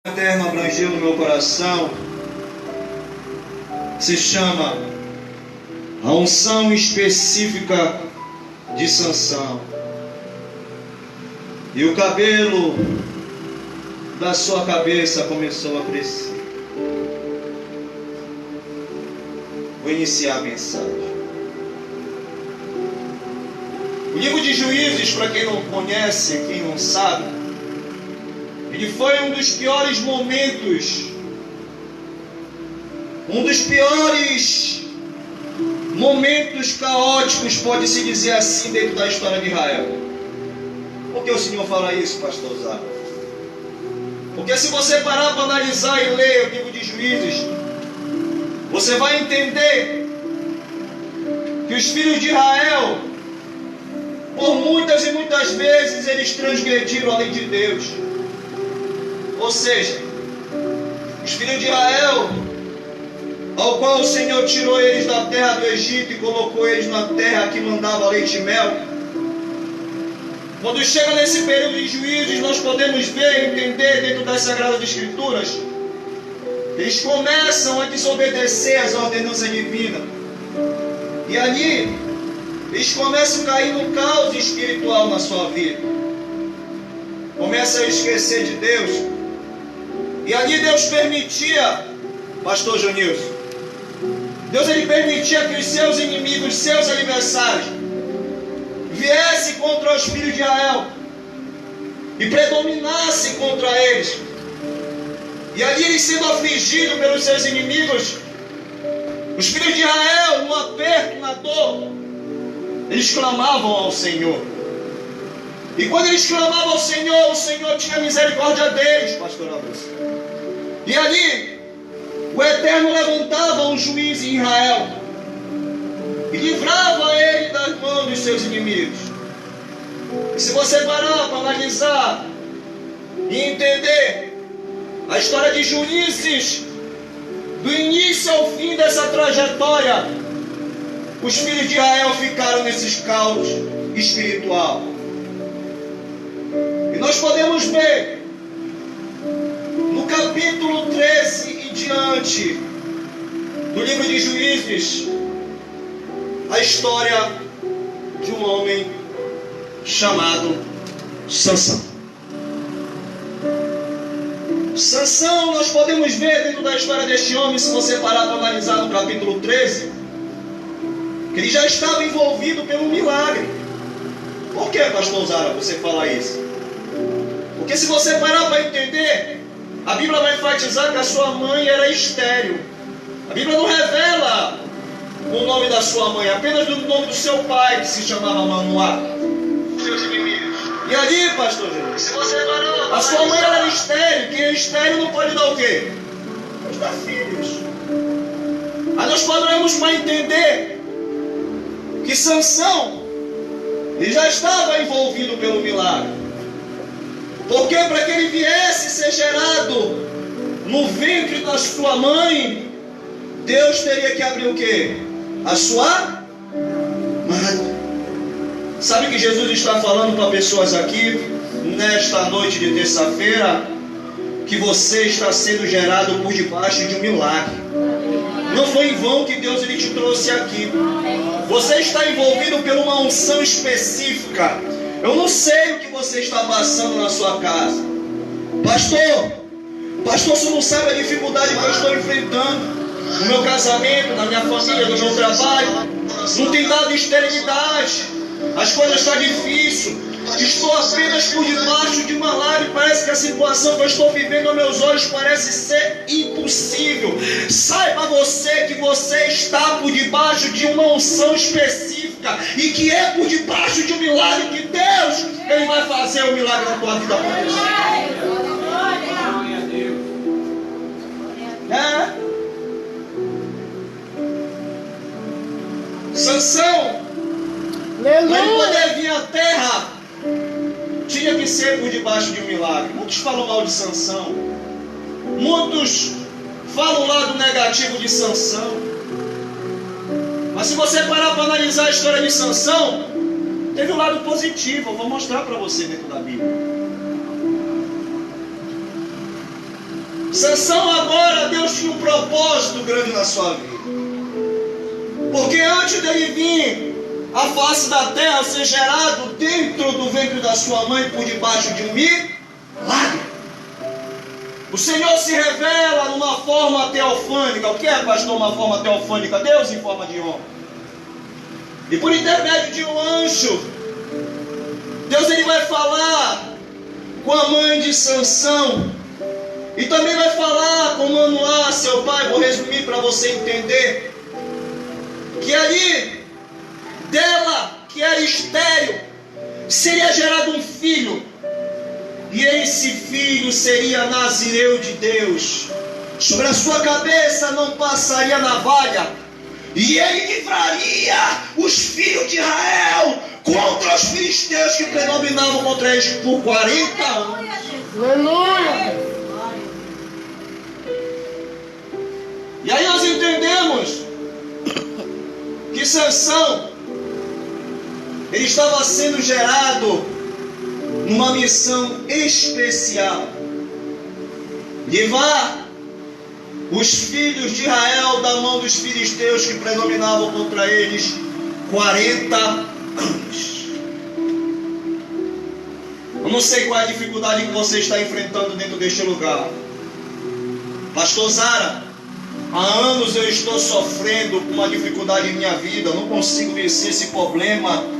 Eterno abrangeu no meu coração se chama a unção específica de Sansão. E o cabelo da sua cabeça começou a crescer. Vou iniciar a mensagem. O livro de Juízes, para quem não conhece, quem não sabe, ele foi um dos piores momentos, caóticos, pode-se dizer assim, dentro da história de Israel. Por que o Senhor fala isso, pastor Zara? Porque se você parar para analisar e ler o livro de Juízes, você vai entender que os filhos de Israel, por muitas e muitas vezes, eles transgrediram a lei de Deus. Ou seja, os filhos de Israel, ao qual o Senhor tirou eles da terra do Egito e colocou eles na terra que mandava leite e mel. Quando chega nesse período de Juízes, nós podemos ver e entender dentro das Sagradas Escrituras, eles começam a desobedecer as ordenanças divinas. E ali, eles começam a cair no caos espiritual na sua vida. Começam a esquecer de Deus. E ali Deus permitia, pastor Jonilson, Deus ele permitia que os seus inimigos, seus adversários, viessem contra os filhos de Israel e predominassem contra eles. E ali eles sendo afligidos pelos seus inimigos, os filhos de Israel, no aperto, na dor, eles clamavam ao Senhor. E quando eles clamavam ao Senhor, o Senhor tinha misericórdia deles, pastor Augusto. E ali, o Eterno levantava um juiz em Israel e livrava ele das mãos dos seus inimigos. E se você parar para analisar e entender a história de Juízes, do início ao fim dessa trajetória, os filhos de Israel ficaram nesses caos espiritual. E nós podemos ver no capítulo 13 e diante do livro de Juízes a história de um homem chamado Sansão. Sansão, nós podemos ver dentro da história deste homem, se você parar para analisar no capítulo 13, que ele já estava envolvido pelo milagre. Por que, pastor Zara, você fala isso? Porque se você parar para entender, a Bíblia vai enfatizar que a sua mãe era estéril. A Bíblia não revela o nome da sua mãe, apenas o nome do seu pai, que se chamava Manoá. Seus inimigos. E ali, pastor Jesus, se você parar, a sua mãe era estéril. Quem é estéril não pode dar o quê? Pode dar filhos. Aí nós podemos para entender que Sansão ele já estava envolvido pelo milagre. Porque para que ele viesse ser gerado no ventre da sua mãe, Deus teria que abrir o quê? A sua mãe. Sabe que Jesus está falando para pessoas aqui, nesta noite de terça-feira, que você está sendo gerado por debaixo de um milagre. Não foi em vão que Deus ele te trouxe aqui. Você está envolvido por uma unção específica. Eu não sei o que você está passando na sua casa. Pastor, você não sabe a dificuldade que eu estou enfrentando no meu casamento, na minha família, no meu trabalho. Não tem dado esterilidade. As coisas estão difíceis. Estou apenas por debaixo de uma lágrima. Parece que a situação que eu estou vivendo aos meus olhos parece ser impossível. Saiba você que você está por debaixo de uma unção específica e que é por debaixo de um milagre que Deus ele vai fazer um milagre na tua vida. Sansão, para poder vir à terra, tinha que ser por debaixo de um milagre. Muitos falam mal de Sansão. Muitos falam o lado negativo de Sansão. Mas se você parar para analisar a história de Sansão, teve um lado positivo. Eu vou mostrar para você dentro da Bíblia. Sansão agora, Deus tinha um propósito grande na sua vida. Porque antes dele vir à face da terra, ser gerado dentro do ventre da sua mãe por debaixo de um milagre, o Senhor se revela numa forma teofânica. O que é, pastor, uma forma teofânica? Deus em forma de homem. E por intermédio de um anjo, Deus ele vai falar com a mãe de Sansão. E também vai falar com Manoá, seu pai. Vou resumir para você entender. Que ali, dela, que era estéril, seria gerado um filho. E esse filho seria Nazireu de Deus. Sobre a sua cabeça não passaria navalha. E ele livraria os filhos de Israel contra os filisteus que predominavam contra eles por 40 anos. Aleluia! E aí nós entendemos que Sansão, ele estava sendo gerado numa missão especial. Levar os filhos de Israel da mão dos filisteus que predominavam contra eles 40 anos. Eu não sei qual é a dificuldade que você está enfrentando dentro deste lugar. Pastor Zara, há anos eu estou sofrendo com uma dificuldade em minha vida. Eu não consigo vencer esse problema.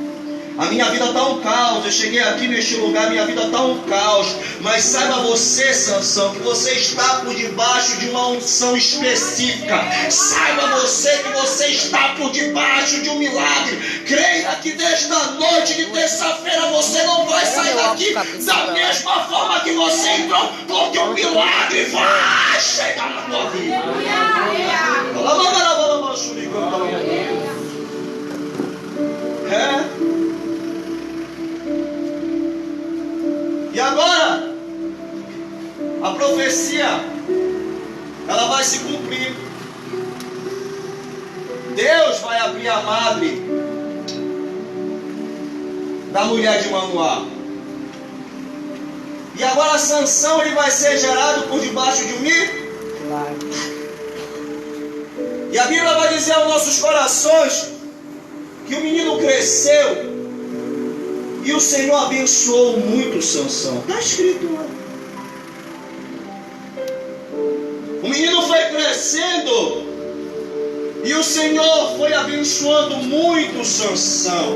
A minha vida está um caos. Eu cheguei aqui neste lugar, minha vida está um caos. Mas saiba você, Sansão, que você está por debaixo de uma unção específica. Saiba você que você está por debaixo de um milagre. Creia que desta noite de terça-feira você não vai sair daqui da mesma forma que você entrou, porque o milagre vai chegar na tua vida. E agora, a profecia, ela vai se cumprir. Deus vai abrir a madre da mulher de Manoá. E agora Sansão, ele vai ser gerado por debaixo de um milagre. E a Bíblia vai dizer aos nossos corações que o menino cresceu e o Senhor abençoou muito Sansão. Está escrito lá. O menino foi crescendo e o Senhor foi abençoando muito Sansão.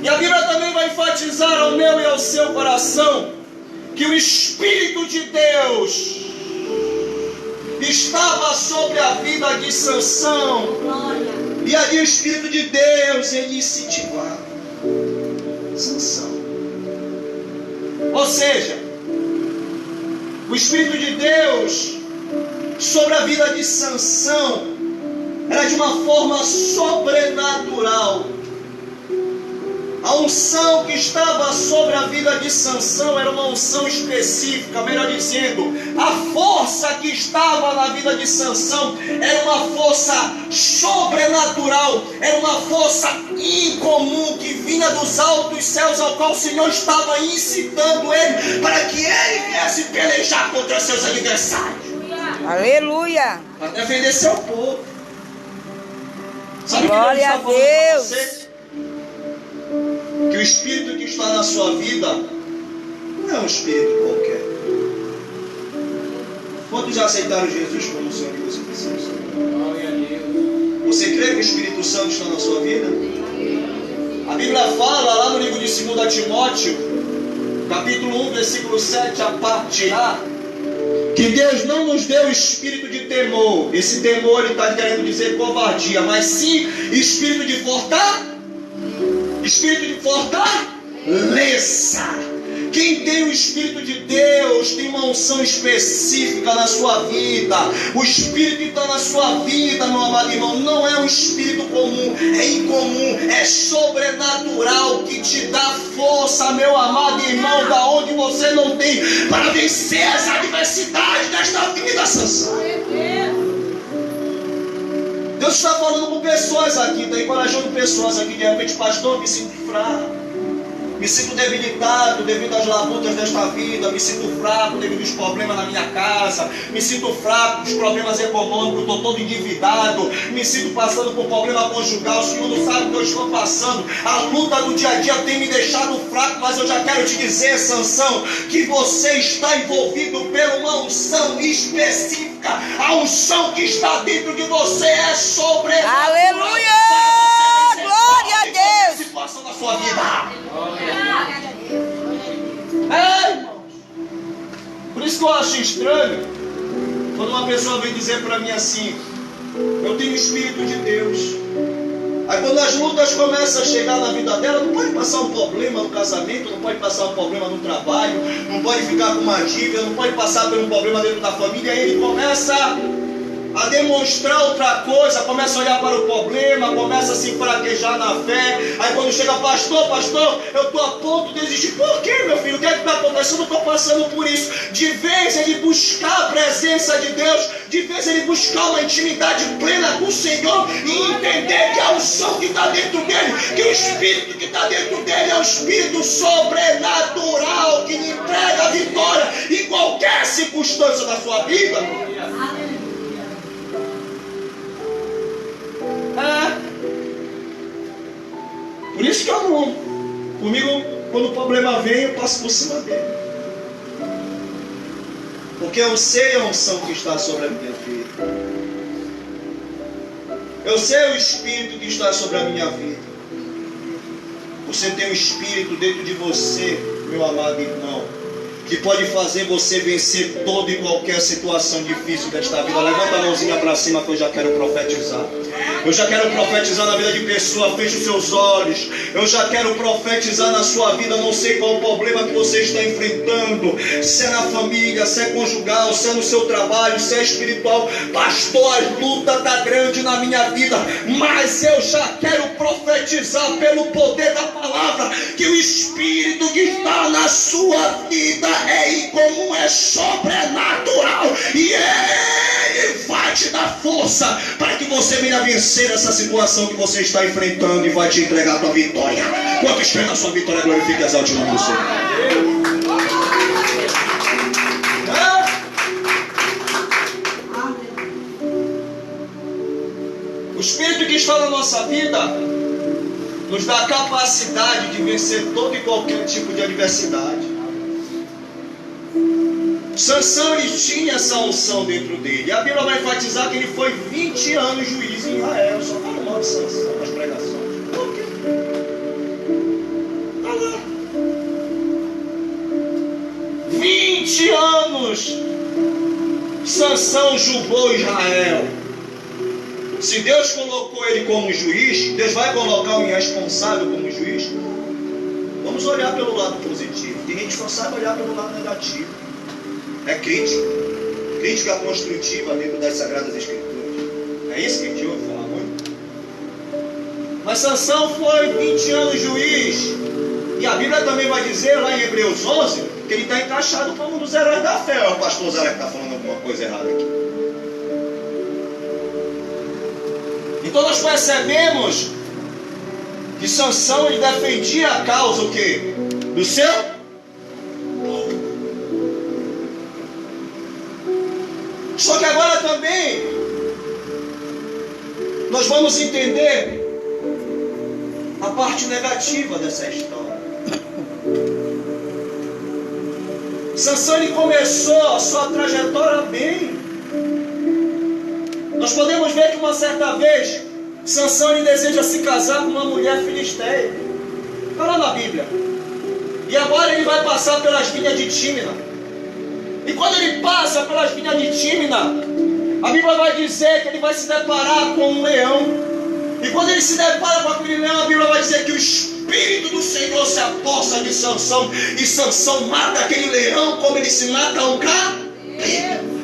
E a Bíblia também vai enfatizar ao meu e ao seu coração que o Espírito de Deus estava sobre a vida de Sansão. E ali o Espírito de Deus, ele incentivava Sansão. Ou seja, o Espírito de Deus sobre a vida de Sansão era de uma forma sobrenatural. A unção que estava sobre a vida de Sansão era uma unção específica, melhor dizendo, a força que estava na vida de Sansão era uma força sobrenatural, era uma força incomum que vinha dos altos céus, ao qual o Senhor estava incitando ele para que ele viesse pelejar contra seus adversários. Aleluia! Para defender seu povo. Sabe glória que Deus está falando a Deus. para você? Que o Espírito que está na sua vida não é um Espírito qualquer. Quantos já aceitaram Jesus como Senhor e Salvador? Você crê que o Espírito Santo está na sua vida? A Bíblia fala lá no livro de 2 Timóteo, capítulo 1, versículo 7, a parte A, que Deus não nos deu espírito de temor. Esse temor ele está querendo dizer covardia, mas sim espírito de fortaleza. Espírito de fortaleza. Quem tem o Espírito de Deus tem uma unção específica na sua vida. O Espírito que está na sua vida, meu amado irmão, não é um Espírito comum, é incomum, é sobrenatural, que te dá força, meu amado irmão, da onde você não tem, para vencer as adversidades desta vida, Sansão. Deus está falando com pessoas aqui, está encorajando pessoas aqui. De repente, pastor, me sinto fraco. Me sinto debilitado devido às labutas desta vida. Me sinto fraco devido aos problemas na minha casa. Me sinto fraco com os problemas econômicos. Estou todo endividado. Me sinto passando por problema conjugal. O Senhor não sabe o que eu estou passando. A luta do dia a dia tem me deixado fraco. Mas eu já quero te dizer, Sansão, que você está envolvido por uma unção específica. A unção que está dentro de você é sobrenatural. Aleluia! Glória a Deus! Situação na sua vida. É, irmãos. Por isso que eu acho estranho quando uma pessoa vem dizer para mim assim: eu tenho o Espírito de Deus. Aí quando as lutas começam a chegar na vida dela, não pode passar um problema no casamento, não pode passar um problema no trabalho, não pode ficar com uma dívida, não pode passar por um problema dentro da família. Aí ele começa a demonstrar outra coisa, começa a olhar para o problema, começa a se fraquejar na fé. Aí quando chega, pastor, eu estou a ponto de desistir. Por quê, meu filho? O que é que está acontecendo? Eu estou passando por isso. De vez ele buscar a presença de Deus, de vez ele buscar uma intimidade plena com o Senhor e entender que a unção que está dentro dele, que o Espírito que está dentro dele é um Espírito sobrenatural que lhe entrega a vitória em qualquer circunstância da sua vida. Por isso que eu não. Comigo, quando o problema vem, eu passo por cima dele. Porque eu sei a unção que está sobre a minha vida. Eu sei o Espírito que está sobre a minha vida. Você tem um Espírito dentro de você, meu amado irmão, que pode fazer você vencer toda e qualquer situação difícil desta vida. Levanta a mãozinha para cima que eu já quero profetizar. Eu já quero profetizar na vida de pessoa. Feche os seus olhos. Eu já quero profetizar na sua vida. Não sei qual o problema que você está enfrentando. Se é na família, se é conjugal, se é no seu trabalho, se é espiritual. Pastor, a luta está grande na minha vida. Mas eu já quero profetizar pelo poder da palavra que o Espírito que está na sua vida é incomum, é sobrenatural. E Ele vai te dar força para que você venha vencer essa situação que você está enfrentando e vai te entregar a tua vitória. Quanto espera a sua vitória, glorifique e exalte o nome do Senhor. O Espírito que está na nossa vida nos dá a capacidade de vencer todo e qualquer tipo de adversidade. Sansão, ele tinha essa unção dentro dele. A Bíblia vai enfatizar que ele foi 20 anos juiz em Israel. Só fala o nome de Sansão nas pregações. Por quê? Está lá. 20 anos Sansão julgou Israel. Se Deus colocou ele como juiz, Deus vai colocar um irresponsável como juiz? Vamos olhar pelo lado positivo. Tem gente que só sabe olhar pelo lado negativo. É crítica construtiva dentro das Sagradas Escrituras. É isso que a gente ouve falar muito. Mas Sansão foi 20 anos juiz. E a Bíblia também vai dizer lá em Hebreus 11 que ele está encaixado como um dos heróis da fé. O pastor Zé está falando alguma coisa errada aqui. Então nós percebemos que Sansão, ele defendia a causa o quê? Do seu povo. Só que agora também nós vamos entender a parte negativa dessa história. Sansão, ele começou a sua trajetória bem. Nós podemos ver que uma certa vez Sansão, ele deseja se casar com uma mulher filisteia. Está lá na Bíblia. E agora ele vai passar pelas vinhas de Tímina. E quando ele passa pelas vinhas de Tímina, a Bíblia vai dizer que ele vai se deparar com um leão. E quando ele se depara com aquele leão, a Bíblia vai dizer que o Espírito do Senhor se aposta de Sansão. E Sansão mata aquele leão como ele se mata um cabrito.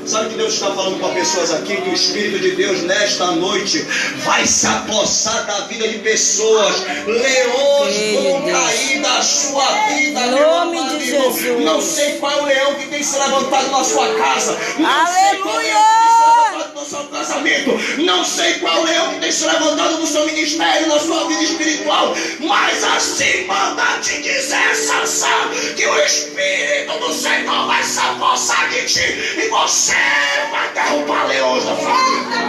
Sabe que Deus está falando com pessoas aqui? Que o Espírito de Deus nesta noite vai se apossar da vida de pessoas. Leões vão cair da sua vida. Em nome de Jesus. Não sei qual é o leão que tem se levantado na sua casa. Não Aleluia! sei qual é o leão que tem se levantado na no seu casamento. Não sei qual leão que tem se levantado no seu ministério, na sua vida espiritual. Mas assim manda te dizer, Sansão, que o Espírito do Senhor vai se apossar de ti. E você vai derrubar leões da sua vida.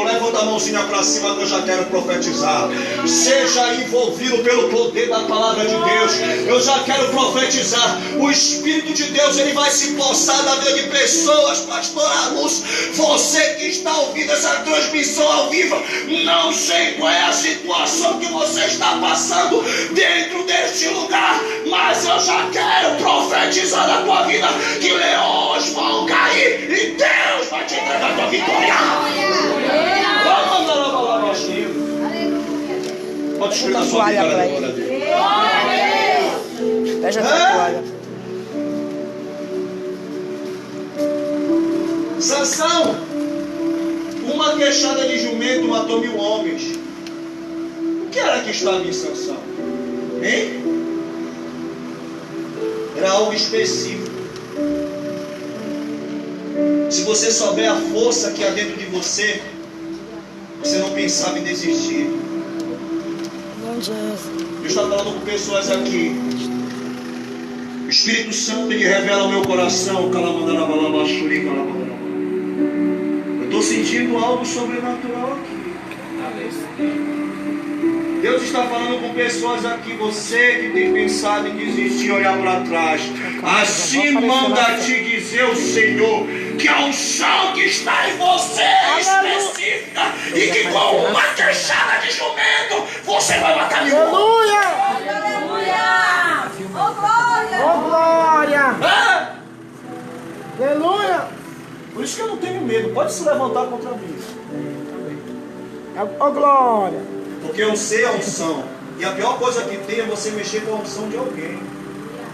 Levanta a mãozinha para cima que eu já quero profetizar. Seja envolvido pelo poder da palavra de Deus. Eu já quero profetizar. O Espírito de Deus, ele vai se possar da vida de pessoas, pastor Luz. Você que está ouvindo essa transmissão ao vivo, não sei qual é a situação que você está passando dentro deste lugar, mas eu já quero profetizar na tua vida que leões vão cair e Deus vai te entregar a tua vitória. Pode explicar a sua vitória. Fecha a toalha. Sansão, uma queixada de jumento matou 1000 homens. O que era que estava em Sansão? Hein? Era algo específico. Se você souber a força que há dentro de você, você não pensava em desistir. Eu estava falando com pessoas aqui. O Espírito Santo, ele revela ao meu coração. Eu estou sentindo algo sobrenatural aqui. Deus está falando com pessoas aqui. Você que tem pensado em desistir, olhar para trás. Assim manda te dizer o Senhor, que a unção que está em você é específica e que com uma queixada de jumento você vai matar 1000 homens. Aleluia! Oh glória! Oh glória! Aleluia! Por isso que eu não tenho medo. Pode se levantar contra mim. Oh glória! Porque eu sei a unção. E a pior coisa que tem é você mexer com a unção de alguém.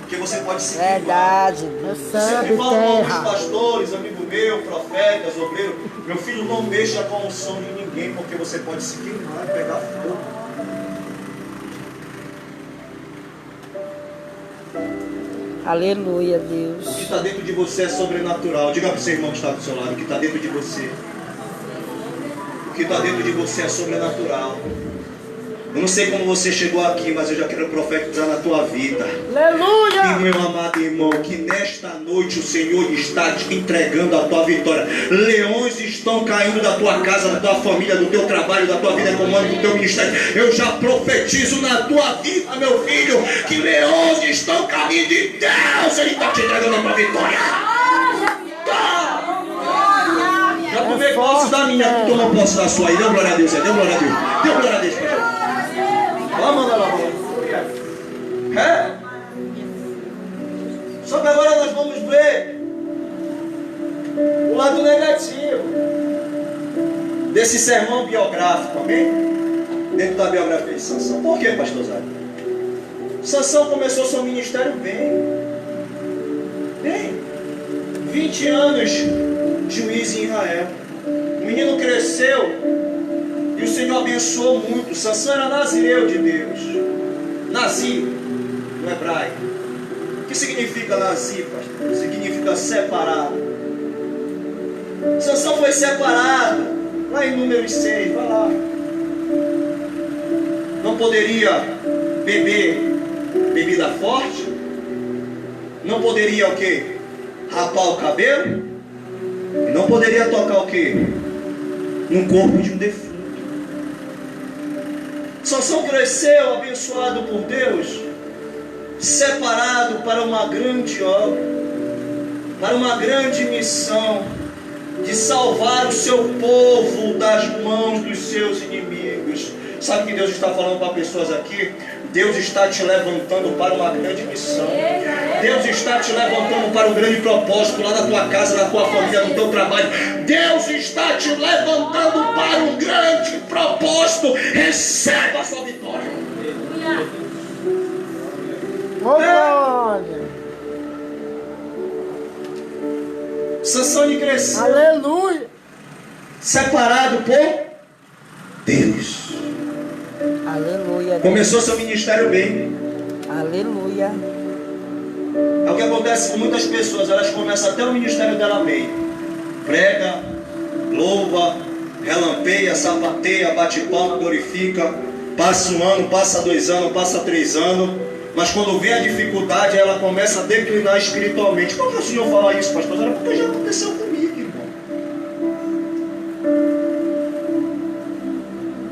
Porque você pode se Verdade. sempre falo com alguns pastores, amigo meu, profetas, obreiro. Meu filho, não mexa com a unção de ninguém, porque você pode se queimar e pegar fogo. Aleluia, O que Deus. está dentro de você é sobrenatural. Diga para o seu irmão que está do seu lado, o que está dentro de você. O que está dentro de você é sobrenatural. Eu não sei como você chegou aqui, mas eu já quero profetizar na tua vida. Aleluia! E meu amado irmão, que nesta noite o Senhor está te entregando a tua vitória. Leões estão caindo da tua casa, da tua família, do teu trabalho, da tua vida econômica, do teu ministério. Eu já profetizo na tua vida, meu filho, que leões estão caindo de Deus. Ele está te entregando a tua vitória. Já tomei posse da minha, tu tomou posse da sua aí. Deu glória a Deus, deu glória a Deus. Deu glória a Deus, pastor. É? Só que agora nós vamos ver o lado negativo desse sermão biográfico, amém? Dentro da biografia de Sansão. Por que, pastor Zé? Sansão começou seu ministério bem. 20 anos juiz em Israel. O menino cresceu e o Senhor abençoou muito. Sansão era nazireu de Deus. Nazir, no hebraico. O que significa nazir, pastor? Significa separado. Sansão foi separado. Lá em Números 6, vai lá. Não poderia beber bebida forte. Não poderia o quê? Rapar o cabelo. E não poderia tocar o quê? No corpo de um defunto. Sansão cresceu, abençoado por Deus, separado para uma grande obra, para uma grande missão, de salvar o seu povo das mãos dos seus inimigos. Sabe o que Deus está falando para pessoas aqui? Deus está te levantando para uma grande missão. Deus está te levantando para um grande propósito lá na tua casa, na tua família, no teu trabalho. Deus está te levantando para um grande propósito. Receba a sua vitória. Glória! Sansão de crescer, Aleluia! separado por Deus. Aleluia, Deus. Começou seu ministério bem. Aleluia. É o que acontece com muitas pessoas, elas começam até o ministério dela bem. Prega, louva, relampeia, sapateia, bate palma, glorifica. Passa um ano, passa 2 anos, passa 3 anos. Mas quando vem a dificuldade, ela começa a declinar espiritualmente. Por que o senhor fala isso, pastor? Era porque já aconteceu comigo, irmão.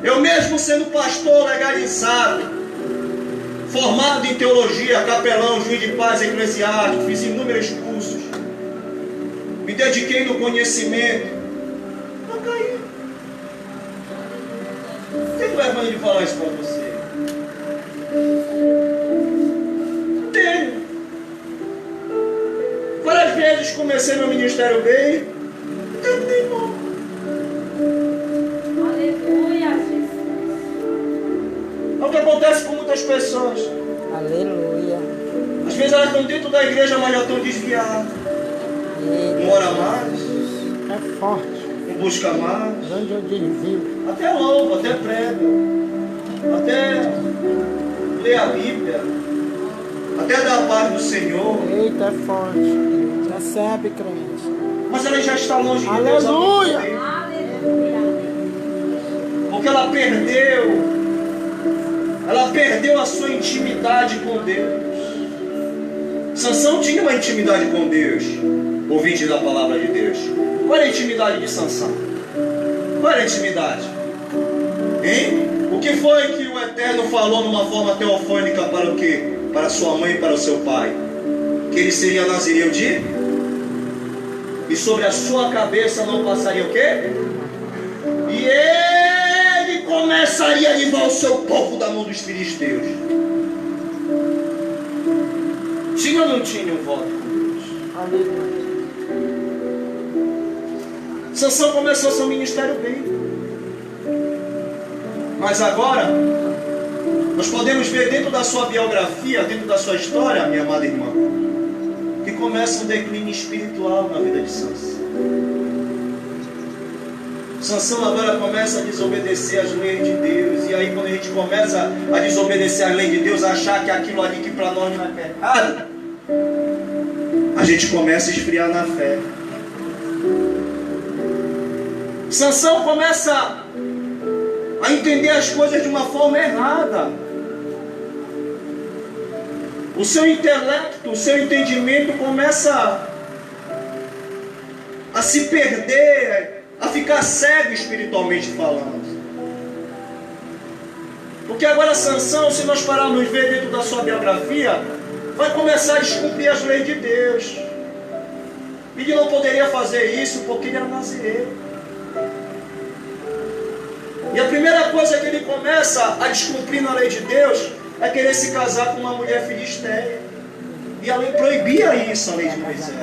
Eu mesmo sendo pastor legalizado, formado em teologia, capelão, juiz de paz, eclesiástico, fiz inúmeros cursos, me dediquei no conhecimento, eu caí. Não tenho vergonha de falar isso para você. Não tenho. Várias vezes comecei meu ministério bem, não terminei mal. Aleluia, Jesus. É o que acontece com muitas pessoas. Aleluia. Às vezes elas estão dentro da igreja, mas já estão desviadas. Não ora mais, É forte. não busca mais. Onde eu desvio. Até louva, até prega, até lê a Bíblia, até dá a paz do Senhor. Eita, é forte. Recebe, crente. Mas ela já está longe de Deus há Aleluia. muito tempo. Aleluia. Porque ela perdeu a sua intimidade com Deus. Sansão tinha uma intimidade com Deus, ouvinte da palavra de Deus. Qual era a intimidade de Sansão? Qual era a intimidade? Hein? O que foi que o Eterno falou numa forma teofônica para o quê? Para sua mãe e para o seu pai? Que ele seria nazireu de? E sobre a sua cabeça não passaria o quê? E ele começaria a livrar o seu povo da mão dos filisteus. Tinha ou não tinha um voto com Deus? Aleluia. Sansão começou seu ministério bem. Mas agora, nós podemos ver dentro da sua biografia, dentro da sua história, minha amada irmã, que começa um declínio espiritual na vida de Sansão. Sansão agora começa a desobedecer às leis de Deus. E aí quando a gente começa a desobedecer às leis de Deus, a achar que aquilo ali que para nós não é pecado, a gente começa a esfriar na fé. Sansão começa a entender as coisas de uma forma errada. O seu intelecto, o seu entendimento começa a se perder, a ficar cego espiritualmente falando. Porque agora Sansão, se nós pararmos ver dentro da sua biografia, vai começar a descumprir as leis de Deus. Ele não poderia fazer isso porque ele era nazireu. E a primeira coisa que ele começa a descumprir na lei de Deus é querer se casar com uma mulher filisteia. E a lei proibia isso, a lei de Moisés.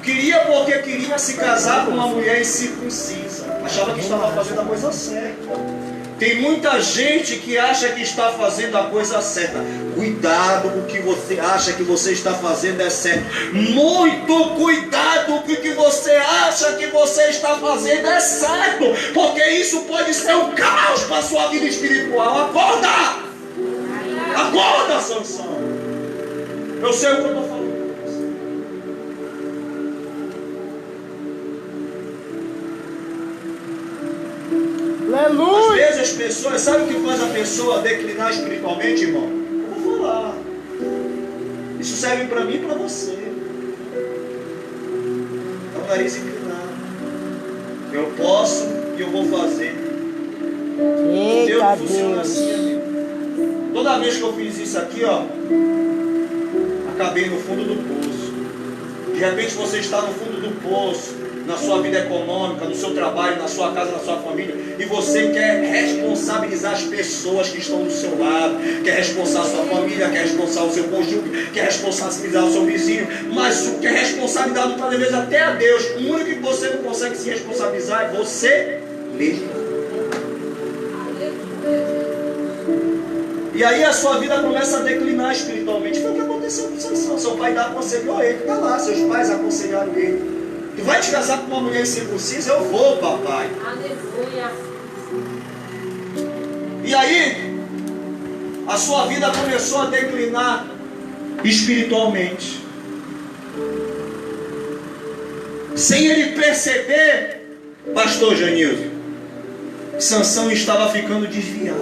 Queria porque queria se casar com uma mulher incircuncisa. Achava que estava fazendo a coisa certa. Tem muita gente que acha que está fazendo a coisa certa. Cuidado com o que você acha que você está fazendo é certo. Muito cuidado com o que você acha que você está fazendo é certo. Porque isso pode ser um caos para a sua vida espiritual. Acorda! Acorda, Sansão! Eu sei o que eu estou falando. Às Aleluia. vezes as pessoas, sabe o que faz a pessoa declinar espiritualmente, irmão? Eu vou falar. Isso serve para mim e para você. É o nariz inclinado. Eu posso e eu vou fazer. Deus Eita, não funciona Deus. assim, amigo. Toda vez que eu fiz isso aqui, ó, acabei no fundo do poço. De repente você está no fundo do poço, na sua vida econômica, no seu trabalho, na sua casa, na sua família, e você quer responsabilizar as pessoas que estão do seu lado, quer responsabilizar a sua família, quer responsabilizar o seu cônjuge, quer responsabilizar o seu vizinho, mas o que é responsabilidade muitas vezes até a Deus. O único que você não consegue se responsabilizar é você mesmo. E aí a sua vida começa a declinar espiritualmente. Foi o que aconteceu com Sansão. Seu pai aconselhou ele, está lá, seus pais aconselharam ele. Tu vai te casar com uma mulher incircuncisa? Eu vou, papai. Aleluia. E aí, a sua vida começou a declinar espiritualmente. Sem ele perceber, pastor Janilson, Sansão estava ficando desviado.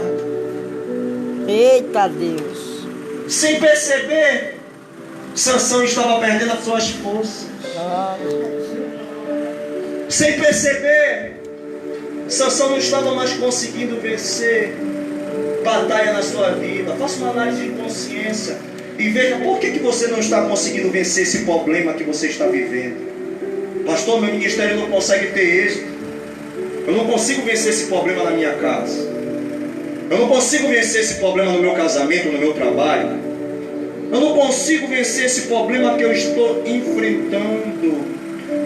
Eita Deus. Sem perceber, Sansão estava perdendo as suas forças. Sem perceber, Sansão não estava mais conseguindo vencer batalha na sua vida. Faça uma análise de consciência e veja por que você não está conseguindo vencer esse problema que você está vivendo. Pastor, meu ministério não consegue ter êxito. Eu não consigo vencer esse problema na minha casa. Eu não consigo vencer esse problema no meu casamento, no meu trabalho. Eu não consigo vencer esse problema que eu estou enfrentando.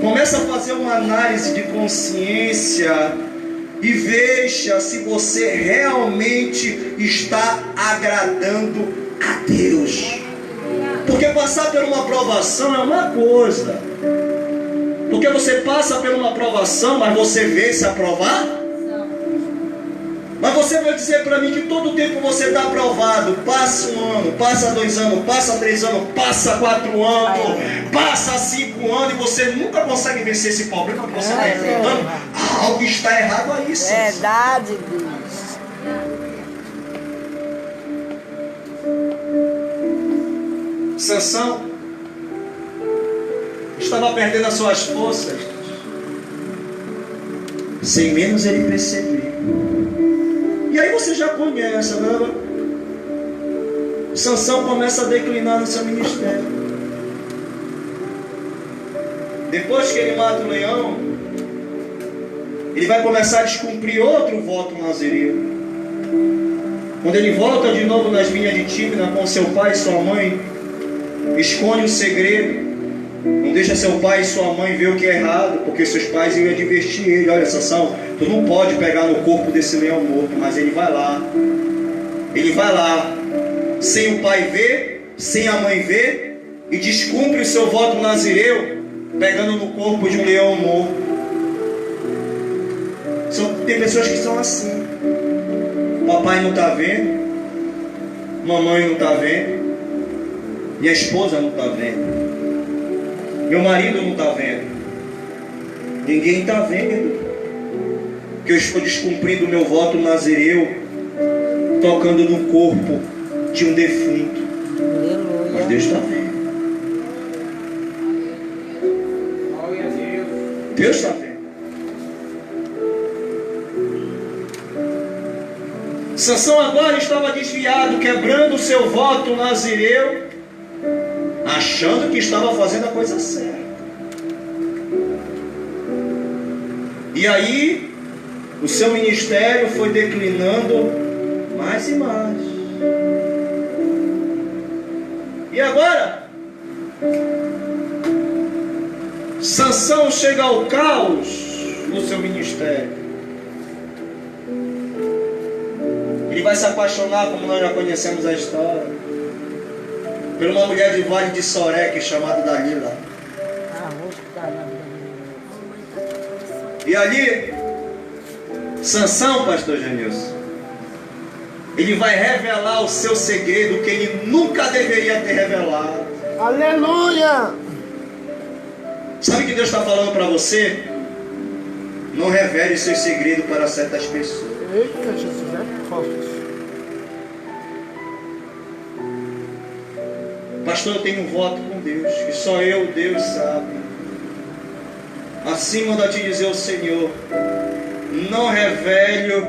Começa a fazer uma análise de consciência e veja se você realmente está agradando a Deus. Porque passar por uma provação é uma coisa. Porque você passa por uma provação, mas você vence a provar? Mas você vai dizer para mim que todo tempo você está aprovado. Passa 1 ano, passa 2 anos, passa 3 anos, passa 4 anos, passa 5 anos e você nunca consegue vencer esse problema que você está enfrentando. Algo está errado aí, Sansão. Verdade, Deus. Sansão estava perdendo as suas forças. Sem menos ele perceber. E aí você já conhece, né? Sansão começa a declinar no seu ministério. Depois que ele mata o leão, ele vai começar a descumprir outro voto nazireu. Quando ele volta de novo nas vinhas de Tímina com seu pai e sua mãe, esconde o segredo. Não deixa seu pai e sua mãe ver o que é errado, porque seus pais iam advertir ele. Olha, Sansão, tu não pode pegar no corpo desse leão morto. Mas ele vai lá. Ele vai lá, sem o pai ver, sem a mãe ver, e descumpre o seu voto nazireu, pegando no corpo de um leão morto. Tem pessoas que são assim. Papai não está vendo, mamãe não está vendo, minha esposa não está vendo, meu marido não está vendo, ninguém está vendo que eu estou descumprindo o meu voto nazireu, tocando no corpo de um defunto. Aleluia. Mas Deus está vendo. Deus está vendo. Sansão agora estava desviado, quebrando o seu voto nazireu, achando que estava fazendo a coisa certa. E aí, o seu ministério foi declinando mais e mais. E agora, Sansão chega ao caos no seu ministério. Ele vai se apaixonar, como nós já conhecemos a história, por uma mulher de Vale de Sorek chamada Dalila. E ali, Sansão, pastor Janilson, ele vai revelar o seu segredo que ele nunca deveria ter revelado. Aleluia! Sabe o que Deus está falando para você? Não revele seu segredo para certas pessoas. Eita, Jesus, é forte. Pastor, eu tenho um voto com Deus, que só eu, Deus, sabe. Assim manda te dizer o Senhor: não revele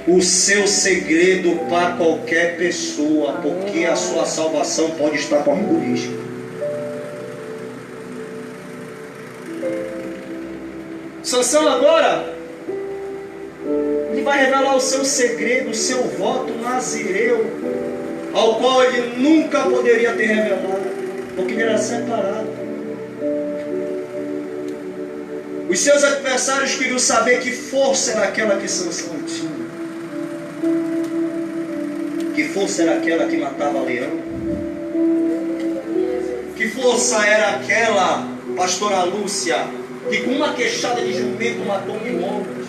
o seu segredo para qualquer pessoa, porque a sua salvação pode estar correndo risco. Sansão agora, ele vai revelar o seu segredo, o seu voto nazireu, ao qual ele nunca poderia ter revelado, porque ele era separado. Os seus adversários queriam saber que força era aquela que Sansão tinha. Que força era aquela que matava leão? Que força era aquela, pastora Lúcia, que com uma queixada de jumento matou 1000 homens?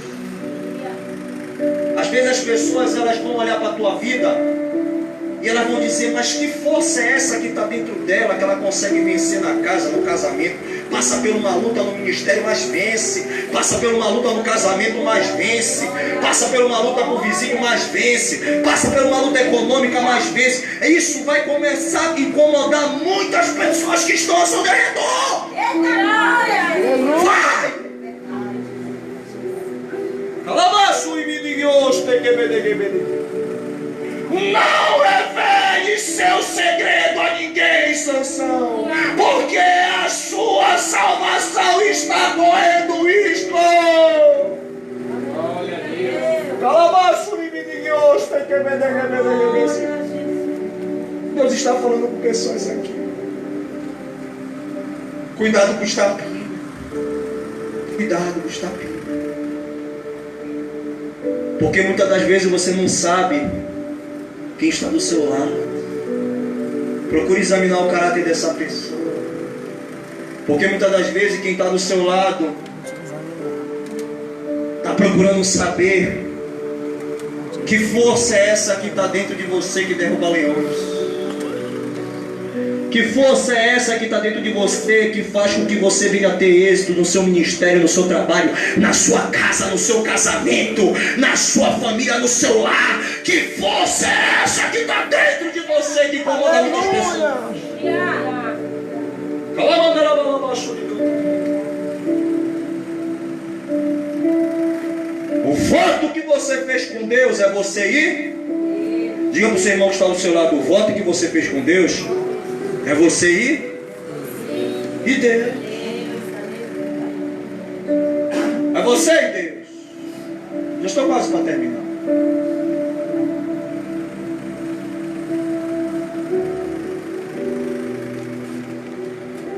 Às vezes as pessoas elas vão olhar para a tua vida E elas vão dizer, mas que força é essa que está dentro dela, que ela consegue vencer na casa, no casamento? Passa por uma luta no ministério, mas vence. Passa por uma luta no casamento, mas vence. Passa por uma luta com o vizinho, mas vence. Passa por uma luta econômica, mas vence. Isso vai começar a incomodar muitas pessoas que estão ao seu redor. Vai! Calabaço e me diga hoje, não revele seu segredo a ninguém, Sansão, porque a sua salvação está correndo risco. Glória a Deus. Calabaço e me diga hoje, Deus está falando com pessoas aqui. Cuidado com o estapinho. Cuidado com o estapinho. Porque muitas das vezes você não sabe quem está do seu lado. Procure examinar o caráter dessa pessoa. Porque muitas das vezes quem está do seu lado está procurando saber que força é essa que está dentro de você que derruba leões. Que força é essa que está dentro de você que faz com que você venha a ter êxito no seu ministério, no seu trabalho, na sua casa, no seu casamento, na sua família, no seu lar? Que força é essa que está dentro de você que incomoda muitas pessoas? O voto que você fez com Deus é você ir? Diga para o seu irmão que está do seu lado, o voto que você fez com Deus é você ir? E Deus? É você e Deus? Já estou quase para terminar.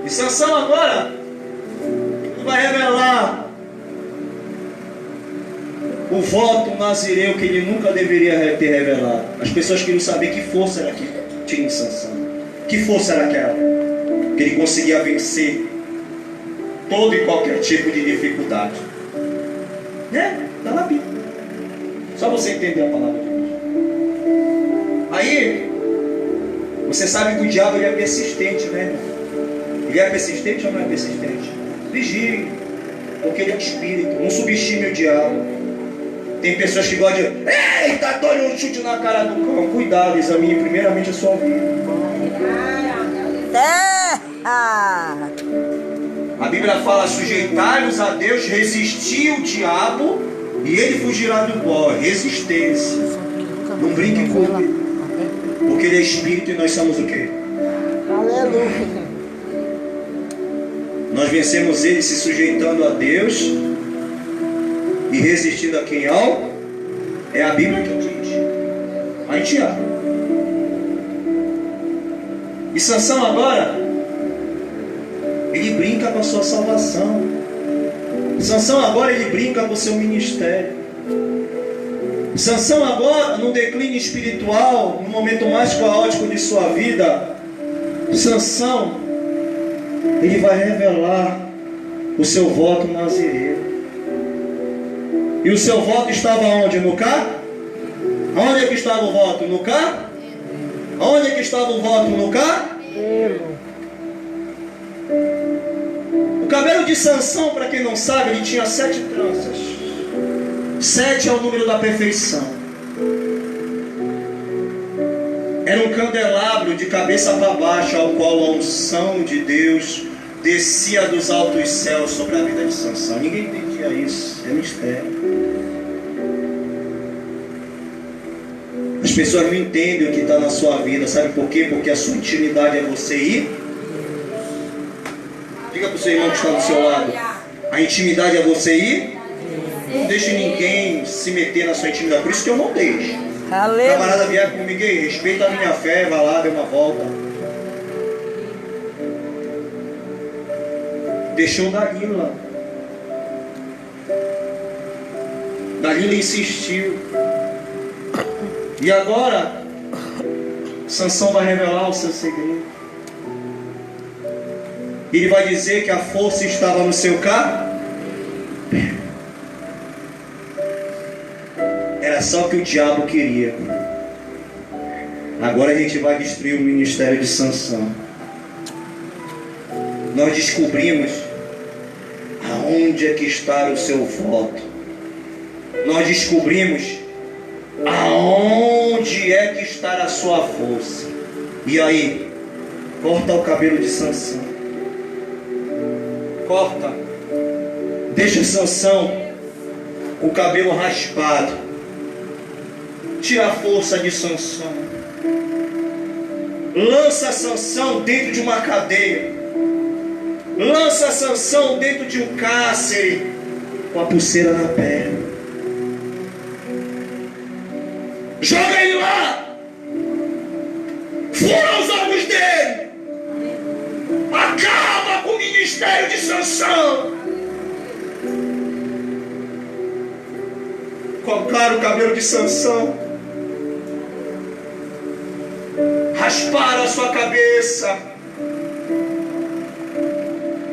E Sansão agora vai revelar o voto nazireu que ele nunca deveria ter revelado. As pessoas queriam saber que força era que tinha em Sansão. Que força era aquela? Que ele conseguia vencer todo e qualquer tipo de dificuldade. Está na Bíblia. Só você entender a palavra de Deus. Aí, você sabe que o diabo ele é persistente, né, irmão? Ele é persistente ou não é persistente? Vigie, porque ele é um espírito. Não subestime o diabo. Tem pessoas que gostam de... Eita, dou-lhe um chute na cara do cão. Cuidado, examine primeiramente a sua vida. Terra! A Bíblia fala, sujeitai-vos a Deus, resistir o diabo e ele fugirá do pó. Resistência. Não brinque com ele. Porque ele é espírito e nós somos o quê? Aleluia! Nós vencemos ele se sujeitando a Deus e resistindo a quem ao? É a Bíblia que diz. Aí Tiago. E Sansão agora, ele brinca com a sua salvação. Sansão agora, ele brinca com o seu ministério. Sansão agora, no declínio espiritual, no momento mais caótico de sua vida, Sansão, ele vai revelar o seu voto nazireu. E o seu voto estava onde? No cá? Onde é que estava o voto? No cá? Onde é que estava o voto? No cá? O cabelo de Sansão, para quem não sabe, ele tinha 7 tranças. 7 é o número da perfeição. Era um candelabro de cabeça para baixo, ao qual a unção de Deus descia dos altos céus sobre a vida de Sansão. Ninguém entendia isso, é mistério. As pessoas não entendem o que está na sua vida, sabe por quê? Porque a sua intimidade é você ir. Diga para o seu irmão que está do seu lado, a intimidade é você ir. Não deixe ninguém se meter na sua intimidade, por isso que eu não deixo. O camarada vier comigo aí, respeita a minha fé, vai lá, dê uma volta. Deixou Dalila. Dalila insistiu. E agora, Sansão vai revelar o seu segredo. Ele vai dizer que a força estava no seu carro. Era só o que o diabo queria. Agora a gente vai destruir o ministério de Sansão. Nós descobrimos aonde é que está o seu voto. Nós descobrimos aonde é que está a sua força. E aí, corta o cabelo de Sansão. Corta. Deixa Sansão com o cabelo raspado. Tira a força de Sansão. Lança Sansão dentro de uma cadeia. Lança Sansão dentro de um cárcere com a pulseira na perna. Joga ele lá. Fura os olhos dele. Acaba com o ministério de Sansão. Cortaram o cabelo de Sansão. Rasparam a sua cabeça.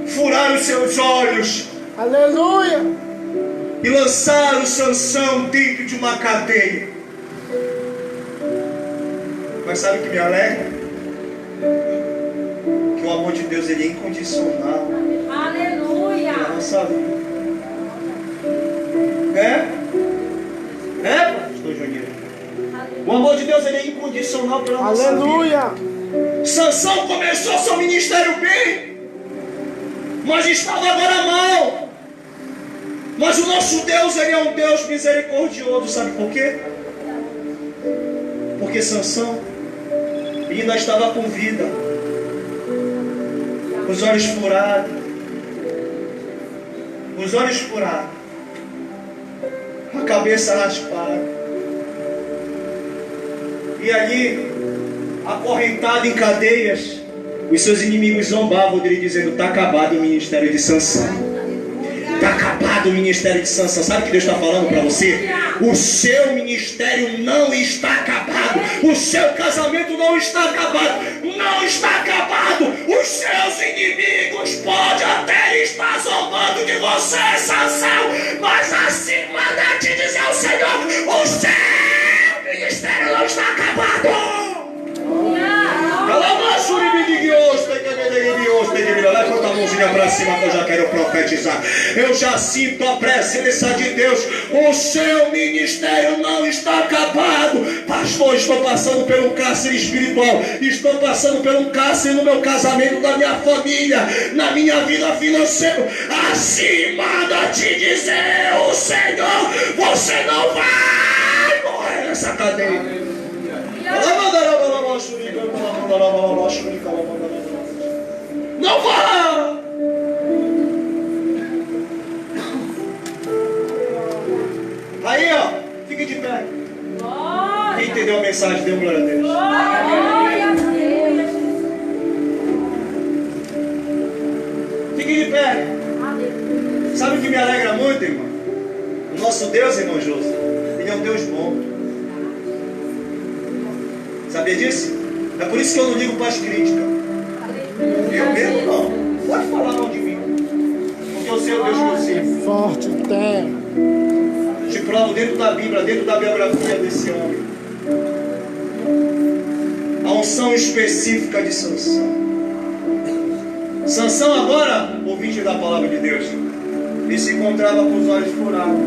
Furaram os seus olhos. Aleluia. E lançaram Sansão dentro de uma cadeia. Mas sabe o que me alegra? Que o amor de Deus, ele é incondicional. Aleluia. Na nossa vida. Pastor Juninho? O amor de Deus, ele é incondicional pela nossa vida. Aleluia. Sansão começou seu ministério bem, mas estava agora mal. Mas o nosso Deus, ele é um Deus misericordioso. Sabe por quê? Porque Sansão ainda estava com vida, os olhos furados, a cabeça raspada, e ali, acorrentado em cadeias, os seus inimigos zombavam dele, dizendo: está acabado o ministério de Sansão. Está acabado o ministério de Sansão. Sabe o que Deus está falando para você? O seu ministério não está acabado. O seu casamento não está acabado. Não está acabado. Os seus inimigos podem até estar zombando de você, Sansão, mas assim manda te dizer o Senhor: o seu ministério não está acabado. Levanta a mãozinha para cima que eu já quero profetizar. Eu já sinto a presença de Deus. O seu ministério não está acabado. Pastor, estou passando pelo cárcere espiritual. Estou passando pelo cárcere no meu casamento, na minha família, na minha vida financeira. Assim manda te dizer o Senhor: você não vai morrer nessa cadeia. Não vá! Aí, ó, fique de pé. Quem entendeu a mensagem, deu glória a Deus. Glória a Deus. Fique de pé. Sabe o que me alegra muito, irmão? O nosso Deus, irmão José, ele é um Deus bom. Sabia disso? É por isso que eu não ligo para as críticas. Eu mesmo não. Pode falar mal de mim. Porque eu sei o Deus que eu sei. Forte, tem. Te provo dentro da Bíblia, dentro da biografia desse homem. A unção específica de Sansão. Sansão agora, ouvinte da palavra de Deus, ele se encontrava com os olhos furados,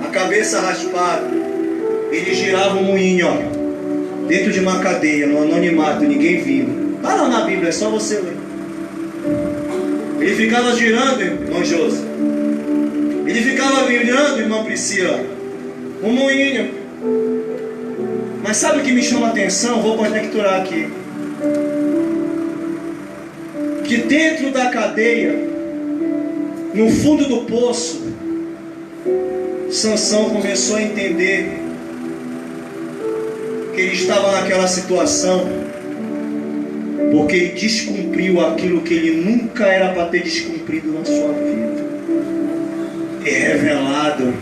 a cabeça raspada. Ele girava um moinho, ó, dentro de uma cadeia, no anonimato, ninguém viu. Está lá na Bíblia, é só você ler. Ele ficava girando, irmão José. Ele ficava virando, irmã Priscila, um moinho. Mas sabe o que me chama a atenção? Vou conjecturar aqui. Que dentro da cadeia, no fundo do poço, Sansão começou a entender que ele estava naquela situação porque ele descumpriu aquilo que ele nunca era para ter descumprido na sua vida. É revelado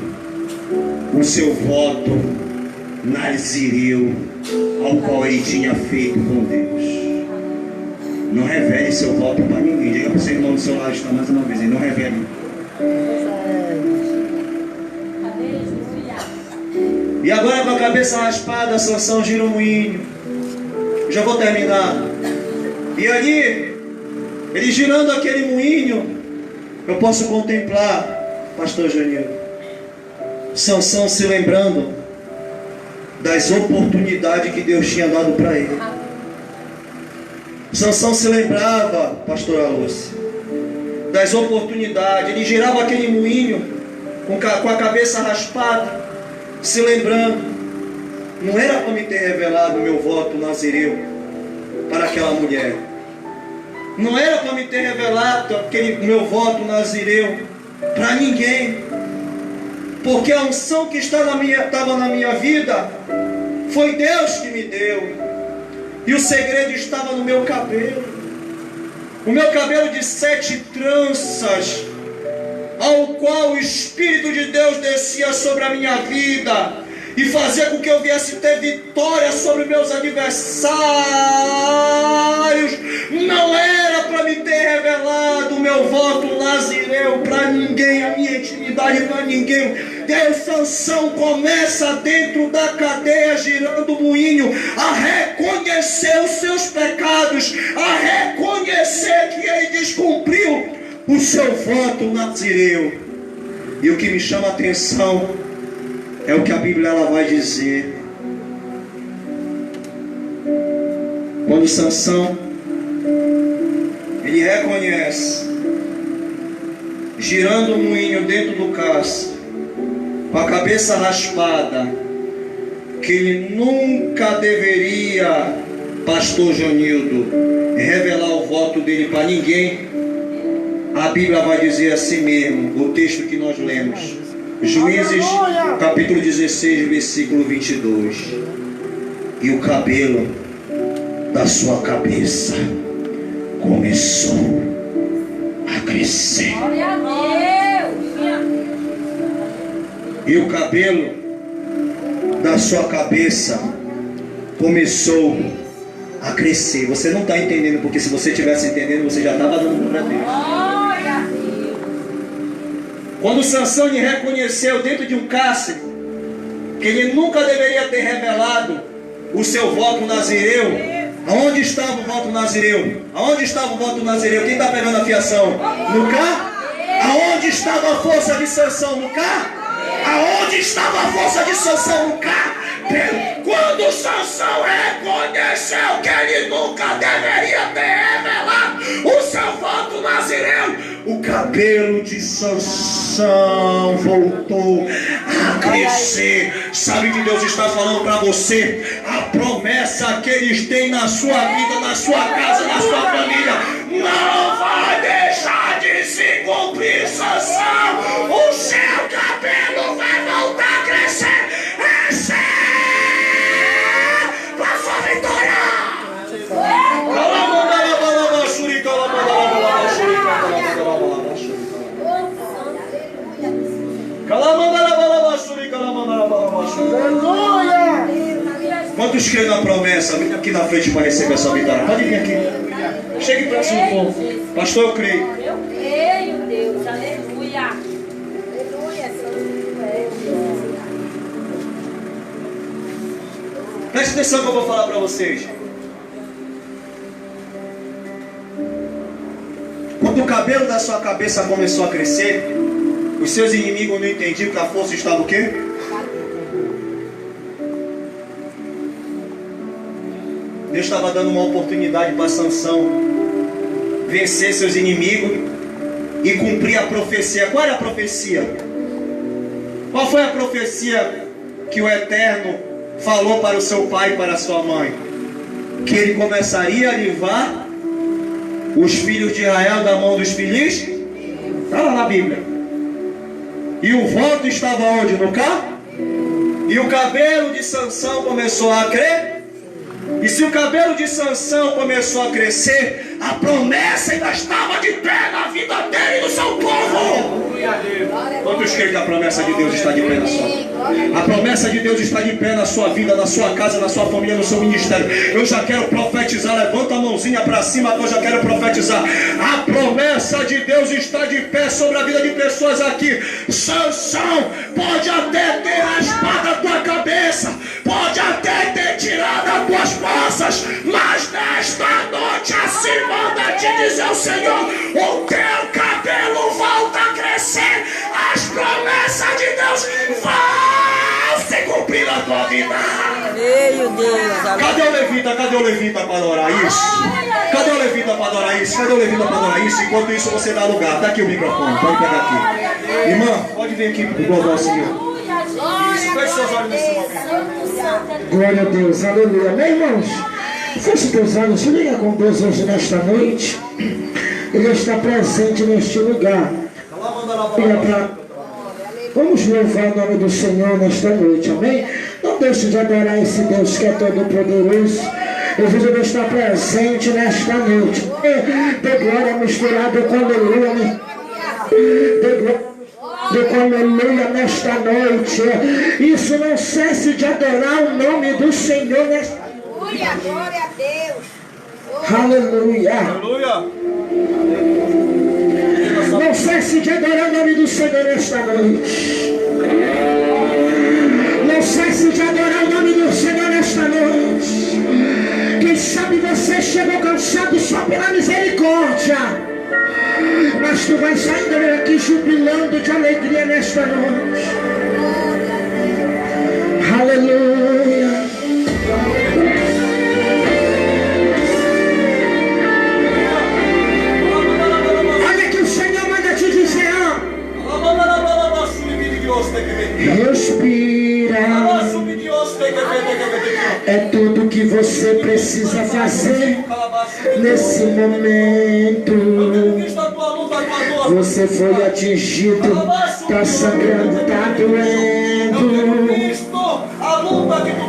o seu voto nazireu ao qual ele tinha feito com Deus. Não revele seu voto para ninguém. Diga para o seu irmão do seu lado, está mais uma vez, não revele. E agora com a cabeça raspada, Sansão gira o moinho. Já vou terminar. E ali, ele girando aquele moinho, eu posso contemplar, pastor Janil, Sansão se lembrando das oportunidades que Deus tinha dado para ele. Sansão se lembrava, pastora Lúcia, das oportunidades. Ele girava aquele moinho com a cabeça raspada, se lembrando. Não era para me ter revelado o meu voto nazireu para aquela mulher. Não era para me ter revelado aquele meu voto nazireu para ninguém. Porque a unção que estava na minha vida foi Deus que me deu. E o segredo estava no meu cabelo. O meu cabelo de 7 tranças, ao qual o Espírito de Deus descia sobre a minha vida e fazia com que eu viesse ter vitória sobre meus adversários. Não era para me ter revelado o meu voto nazireu para ninguém, a minha intimidade para ninguém. Deus, Sansão começa dentro da cadeia, girando o moinho, a reconhecer os seus pecados, a reconhecer que ele descumpriu o seu voto nazireu. E o que me chama a atenção é o que a Bíblia ela vai dizer. Quando Sansão ele reconhece, girando o moinho dentro do castro, com a cabeça raspada, que ele nunca deveria, pastor Jonildo, revelar o voto dele para ninguém. A Bíblia vai dizer assim mesmo, o texto que nós lemos, Juízes capítulo 16, versículo 22. E o cabelo da sua cabeça começou a crescer. Glória a Deus. E o cabelo da sua cabeça começou a crescer. Você não está entendendo, porque se você estivesse entendendo, você já estava dando glória a Deus. Glória a Deus. Quando Sansão lhe reconheceu dentro de um cárcere que ele nunca deveria ter revelado o seu voto nazireu. Aonde estava o voto nazireu? Aonde estava o voto nazireu? Quem está pegando a fiação? No cá? Aonde estava a força de Sansão? No cá? Aonde estava a força de Sansão? No cá? Quando Sansão reconheceu que ele nunca deveria ter revelado o seu voto nazireu, o cabelo de Sansão voltou a crescer. Sabe o que Deus está falando para você? A promessa que Ele tem na sua vida, na sua casa, na sua família, não vai deixar de se cumprir, Sansão. O seu cabelo vai voltar a crescer. Receba a sua vitória. Aleluia! Quantos creem na promessa? Vem aqui na frente para receber a sua vitória. Pode vir aqui. Chegue próximo um pouco. Pastor, eu creio. Eu creio, Deus. Aleluia. Preste atenção que eu vou falar para vocês. Quando o cabelo da sua cabeça começou a crescer, os seus inimigos não entendiam que a força estava o quê? Deus estava dando uma oportunidade para Sansão vencer seus inimigos e cumprir a profecia. Qual era a profecia? Qual foi a profecia que o Eterno falou para o seu pai e para a sua mãe? Que ele começaria a livrar os filhos de Israel da mão dos filhos? Está lá na Bíblia. E o voto estava onde? No cá? E o cabelo de Sansão começou a crescer. E se o cabelo de Sansão começou a crescer, A promessa ainda estava de pé na vida dele e do seu povo. Quantos creem que a promessa de Deus está de pé na sua vida? A promessa de Deus está de pé na sua vida, na sua casa, na sua família, no seu ministério. Eu já quero profetizar. Levanta a mãozinha para cima que eu já quero profetizar. A promessa de Deus está de pé sobre a vida de pessoas aqui. Sansão pode até ter raspado a tua cabeça, pode até ter tirado as tuas forças, mas nesta noite assim manda te dizer o Senhor: o teu cabelo volta a crescer. As promessas de Deus vão se cumprir na tua vida. Meu Deus. Cadê o levita? Cadê o levita para adorar isso? Cadê o levita para adorar isso? Cadê o levita para adorar isso? Enquanto isso você dá lugar. Tá aqui o microfone, pode pegar aqui. Irmã, pode vir aqui pro louvar o Senhor. Isso, feche seus olhos nesse momento. Glória a Deus, aleluia. Amém, irmãos? Feche teus olhos, liga com Deus hoje nesta noite. Ele está presente neste lugar. Vamos louvar o nome do Senhor nesta noite, amém? Não deixe de adorar esse Deus que é todo poderoso. Ele está presente nesta noite. De glória misturada com aleluia. De com aleluia nesta noite. Isso, não cesse de adorar o nome do Senhor nesta noite. Glória a Deus. Aleluia. Aleluia. Não cesse de adorar o nome do Senhor nesta noite. Não cesse de adorar o nome do Senhor nesta noite. Quem sabe você chegou cansado só pela misericórdia, mas tu vai sair daqui jubilando de alegria nesta noite. Aleluia. Respira. É tudo que você precisa fazer nesse momento. Você foi atingido, está sangrando, está doendo.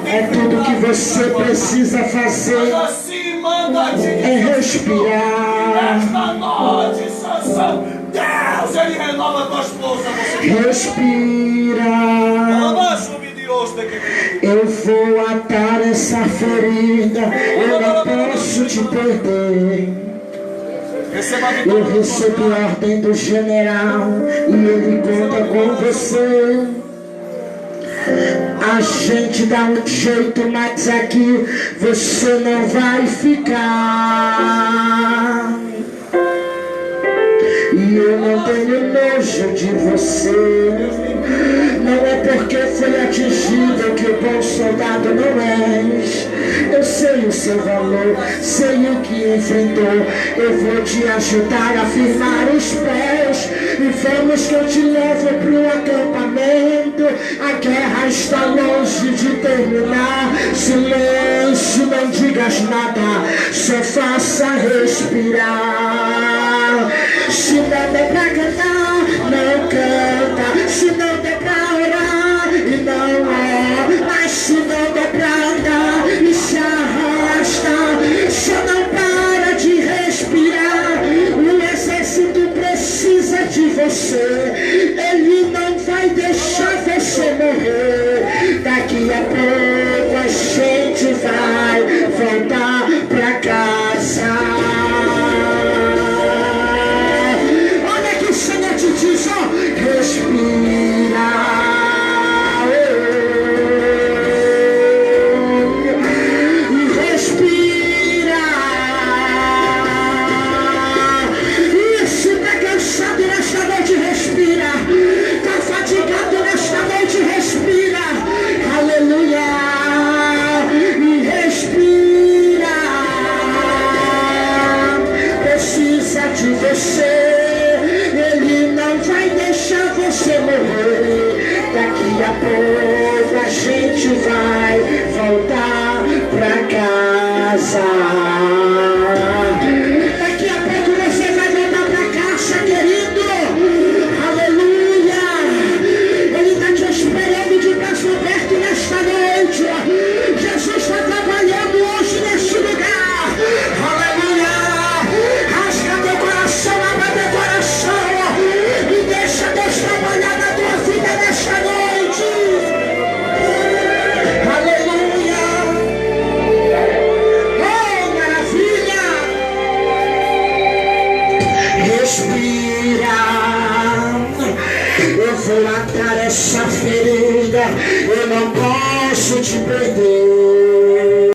É tudo que você precisa fazer. É respirar. Esta noite, Sansão, Deus, Ele renova a tua esposa. Respira. Eu vou atar essa ferida. Eu não posso te perder. Eu recebi a ordem do general e ele conta com você. A gente dá um jeito, mas aqui você não vai ficar. E eu não tenho nojo de você. Não é porque foi atingido que o bom soldado não és. Eu sei o seu valor, sei o que enfrentou. Eu vou te ajudar a firmar os pés. E vamos que eu te levo pro acampamento. A guerra está longe de terminar. Silêncio, não digas nada, só faça respirar. Se não der pra cantar, não canta. Se não der pra orar, e não é. Mas se não der pra andar, e se arrasta. Só não para de respirar. O exército precisa de você. Ele não vai deixar você morrer. Daqui a pouco a gente vai voltar pra casa. Olha que o Senhor respira. Eu vou matar essa ferida, eu não posso te perder.